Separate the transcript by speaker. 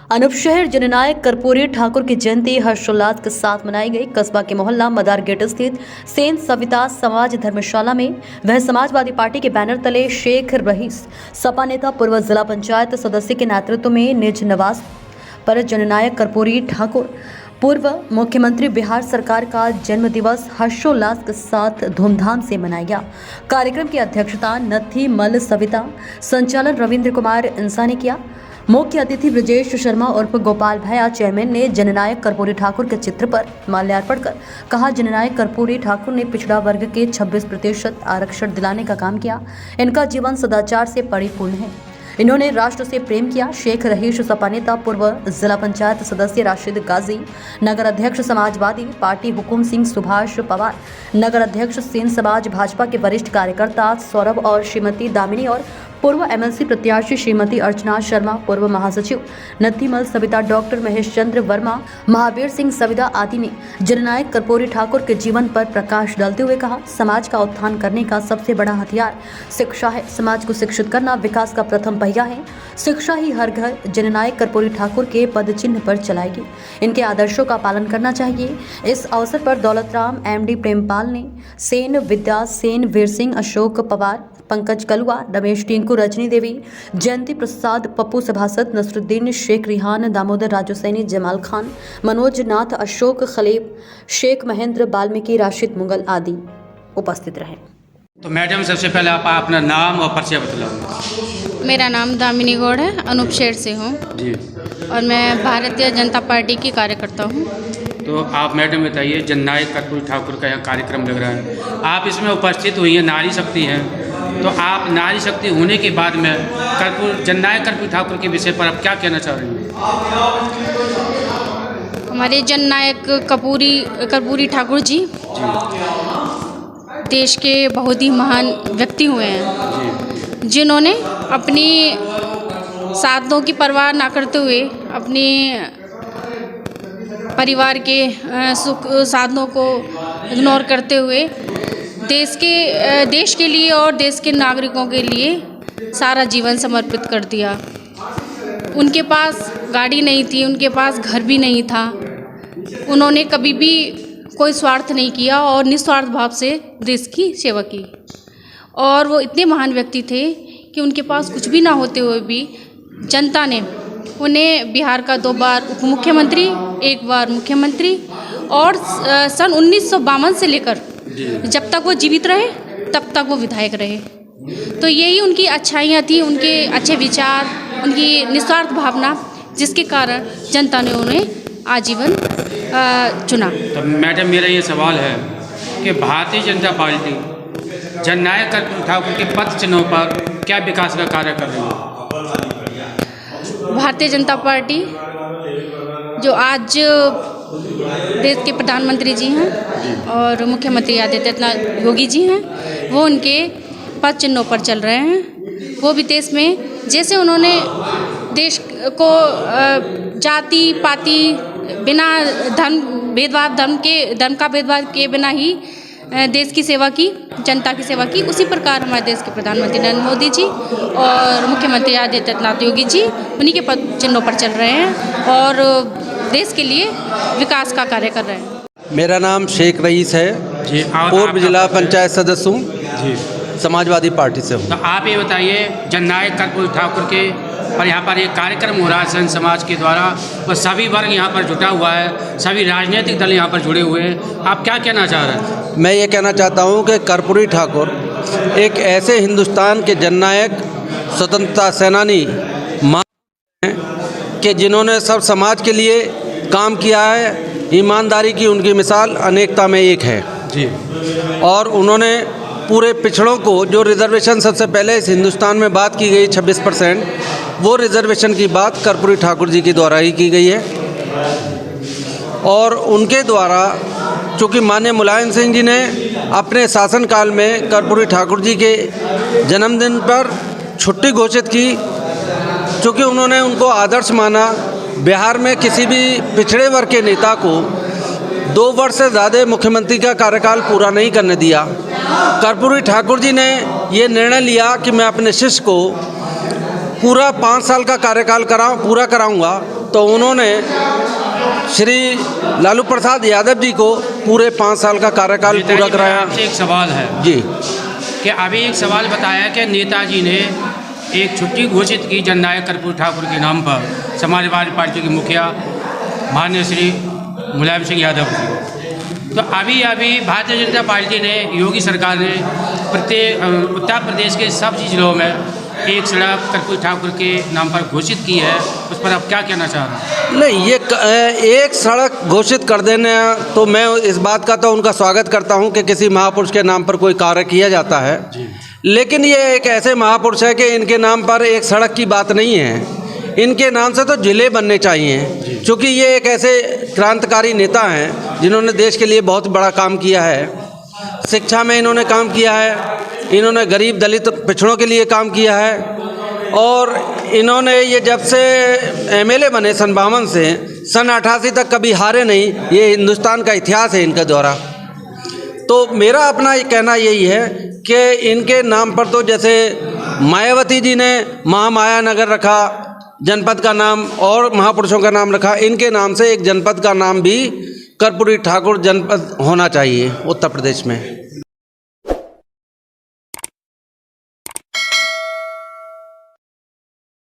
Speaker 1: अनूप शहर जननायक कर्पूरी ठाकुर की जयंती हर्षोल्लास के साथ मनाई गई। कस्बा के मोहल्ला मदार गेट स्थित सेंट सविता समाज धर्मशाला में वह समाजवादी पार्टी के बैनर तले शेख रईस सपा नेता पूर्व जिला पंचायत सदस्य के नेतृत्व में निज निवास पर जननायक कर्पूरी ठाकुर पूर्व मुख्यमंत्री बिहार सरकार का जन्म दिवस हर्षोल्लास के साथ धूमधाम से मनाया गया। कार्यक्रम की अध्यक्षता नथी मल सविता संचालन रविंद्र कुमार इंसा ने किया। मुख्य अतिथि ब्रजेश शर्मा उर्फ गोपाल भैया चेयरमैन ने जननायक कर्पूरी ठाकुर के चित्र पर माल्यार्पण कर कहा, जननायक कर्पूरी ठाकुर ने पिछड़ा वर्ग के 26% आरक्षण दिलाने का काम किया। इनका जीवन सदाचार से परिपूर्ण है। इन्होंने राष्ट्र से प्रेम किया। शेख रईस सपा नेता पूर्व जिला पंचायत सदस्य राशिद गाजी, नगर अध्यक्ष समाजवादी पार्टी हुकुम सिंह सुभाष पवार, नगर अध्यक्ष सेन समाज भाजपा के वरिष्ठ कार्यकर्ता सौरभ और श्रीमती दामिनी और पूर्व एमएलसी प्रत्याशी श्रीमती अर्चना शर्मा, पूर्व महासचिव नथीमल सविता, डॉक्टर महेश चंद्र वर्मा, महावीर सिंह सविता आदि ने जननायक कर्पूरी ठाकुर के जीवन पर प्रकाश डालते हुए कहा, समाज का उत्थान करने का सबसे बड़ा हथियार शिक्षा है। समाज को शिक्षित करना विकास का प्रथम पहिया है। शिक्षा ही हर घर जननायक कर्पूरी ठाकुर के पद चिन्ह पर चलाएगी। इनके आदर्शों का पालन करना चाहिए। इस अवसर पर दौलतराम, एमडी प्रेमपाल ने सेन, विद्या सेन, वीर सिंह, अशोक पवार, पंकज कलुआ, रमेश टिंकू, रजनी देवी, जयंती प्रसाद, पप्पू सभासद, नसरुद्दीन शेख, रिहान, दामोदर, राजू सैनी, जमाल खान, मनोज नाथ, अशोक खलीब, शेख महेंद्र, वाल्मीकि, राशिद मुगल आदि उपस्थित रहे।
Speaker 2: तो मैडम, सबसे पहले आप अपना नाम और परिचय बतलाओ।
Speaker 3: मेरा नाम दामिनी गौड़ है, अनूप शहर से हूँ
Speaker 2: जी,
Speaker 3: और मैं भारतीय जनता पार्टी की कार्यकर्ता हूँ।
Speaker 2: तो आप मैडम बताइए, जननायक कर्पूरी ठाकुर का यहाँ कार्यक्रम लग रहा है, आप इसमें उपस्थित हुई हैं, नारी शक्ति हैं, तो आप नारी शक्ति होने के बाद में जननायक कर्पूरी ठाकुर के विषय पर आप क्या कहना चाह रही हैं?
Speaker 3: हमारे जननायक कर्पूरी ठाकुर जी देश के बहुत ही महान व्यक्ति हुए हैं, जिन्होंने अपनी साधनों की परवाह ना करते हुए अपने परिवार के सुख साधनों को इग्नोर करते हुए देश के लिए और देश के नागरिकों के लिए सारा जीवन समर्पित कर दिया। उनके पास गाड़ी नहीं थी, उनके पास घर भी नहीं था। उन्होंने कभी भी कोई स्वार्थ नहीं किया और निस्वार्थ भाव से देश की सेवा की। और वो इतने महान व्यक्ति थे कि उनके पास कुछ भी ना होते हुए भी जनता ने उन्हें बिहार का 2 बार उप मुख्यमंत्री, 1 बार मुख्यमंत्री और सन 1952 से लेकर जब तक वो जीवित रहे तब तक वो विधायक रहे। तो यही उनकी अच्छाइयाँ थी, उनके अच्छे विचार, उनकी निस्वार्थ भावना, जिसके कारण जनता ने उन्हें आजीवन चुना।
Speaker 2: तो मैडम, मेरा ये सवाल है कि भारतीय जनता पार्टी जननायक कर्पूरी ठाकुर के पद चिन्हों पर क्या विकास का कार्य कर रही है?
Speaker 3: भारतीय जनता पार्टी जो आज देश के प्रधानमंत्री जी हैं और मुख्यमंत्री आदित्यनाथ योगी जी हैं, वो उनके पद चिन्हों पर चल रहे हैं। वो भी देश में जैसे उन्होंने देश को जाति पाति बिना धर्म का भेदभाव के बिना ही देश की सेवा की, जनता की सेवा की, उसी प्रकार हमारे देश के प्रधानमंत्री नरेंद्र मोदी जी और मुख्यमंत्री आदित्यनाथ योगी जी उन्हीं के पद चिन्हों पर चल रहे हैं और देश के लिए विकास का कार्य कर रहे हैं।
Speaker 4: मेरा नाम शेख रईस है जी, पूर्व जिला पंचायत सदस्य हूँ जी, समाजवादी पार्टी से हूँ।
Speaker 2: तो आप ये बताइए, जननायक कर्पूरी ठाकुर के पर यहाँ पर एक कार्यक्रम हो रहा है संत समाज के द्वारा, और सभी वर्ग यहाँ पर जुटा हुआ है, सभी राजनीतिक दल यहाँ पर जुड़े हुए हैं, आप क्या कहना चाह रहे हैं?
Speaker 4: मैं ये कहना चाहता हूँ कि कर्पूरी ठाकुर एक ऐसे हिंदुस्तान के जननायक, स्वतंत्रता सेनानी हैं कि जिन्होंने सब समाज के लिए काम किया है। ईमानदारी की उनकी मिसाल अनेकता में एक है जी। और उन्होंने पूरे पिछड़ों को, जो रिजर्वेशन सबसे पहले इस हिंदुस्तान में बात की गई 26%, वो रिजर्वेशन की बात कर्पूरी ठाकुर जी के द्वारा ही की गई है। और उनके द्वारा, चूँकि माननीय मुलायम सिंह जी ने अपने शासनकाल में कर्पूरी ठाकुर जी के जन्मदिन पर छुट्टी घोषित की, चूँकि उन्होंने उनको आदर्श माना। बिहार में किसी भी पिछड़े वर्ग के नेता को 2 वर्ष से ज़्यादा मुख्यमंत्री का कार्यकाल पूरा नहीं करने दिया। कर्पूरी ठाकुर जी ने ये निर्णय लिया कि मैं अपने शिष्य को पूरा 5 साल का कार्यकाल पूरा कराऊंगा, तो उन्होंने श्री लालू प्रसाद यादव जी को पूरे 5 साल का कार्यकाल पूरा कराया।
Speaker 2: आपसे एक सवाल है
Speaker 4: जी,
Speaker 2: कि अभी एक सवाल बताया कि नेताजी ने एक छुट्टी घोषित की जननायक कर्पूरी ठाकुर के नाम पर, समाजवादी पार्टी के मुखिया माननीय श्री मुलायम सिंह यादव जी। तो अभी भारतीय जनता पार्टी ने, योगी सरकार ने उत्तर प्रदेश के सब जिलों में एक सड़क कर्पूरी ठाकुर के नाम पर घोषित की है, उस पर आप क्या कहना चाह रहे हैं?
Speaker 4: नहीं, ये एक सड़क घोषित कर देने, तो मैं इस बात का तो उनका स्वागत करता हूं कि किसी महापुरुष के नाम पर कोई कार्य किया जाता है, लेकिन ये एक ऐसे महापुरुष है कि इनके नाम पर एक सड़क की बात नहीं है, इनके नाम से तो जिले बनने चाहिए, क्योंकि ये एक ऐसे क्रांतिकारी नेता हैं जिन्होंने देश के लिए बहुत बड़ा काम किया है। शिक्षा में इन्होंने काम किया है, इन्होंने गरीब दलित पिछड़ों के लिए काम किया है, और इन्होंने ये जब से एमएलए बने सन 52 से सन 88 तक कभी हारे नहीं। ये हिंदुस्तान का इतिहास है इनके द्वारा। तो मेरा अपना ये कहना यही है कि इनके नाम पर तो जैसे मायावती जी ने महामाया नगर रखा जनपद का नाम, और महापुरुषों का नाम रखा, इनके नाम से एक जनपद का नाम भी कर्पूरी ठाकुर जनपद होना चाहिए उत्तर प्रदेश में।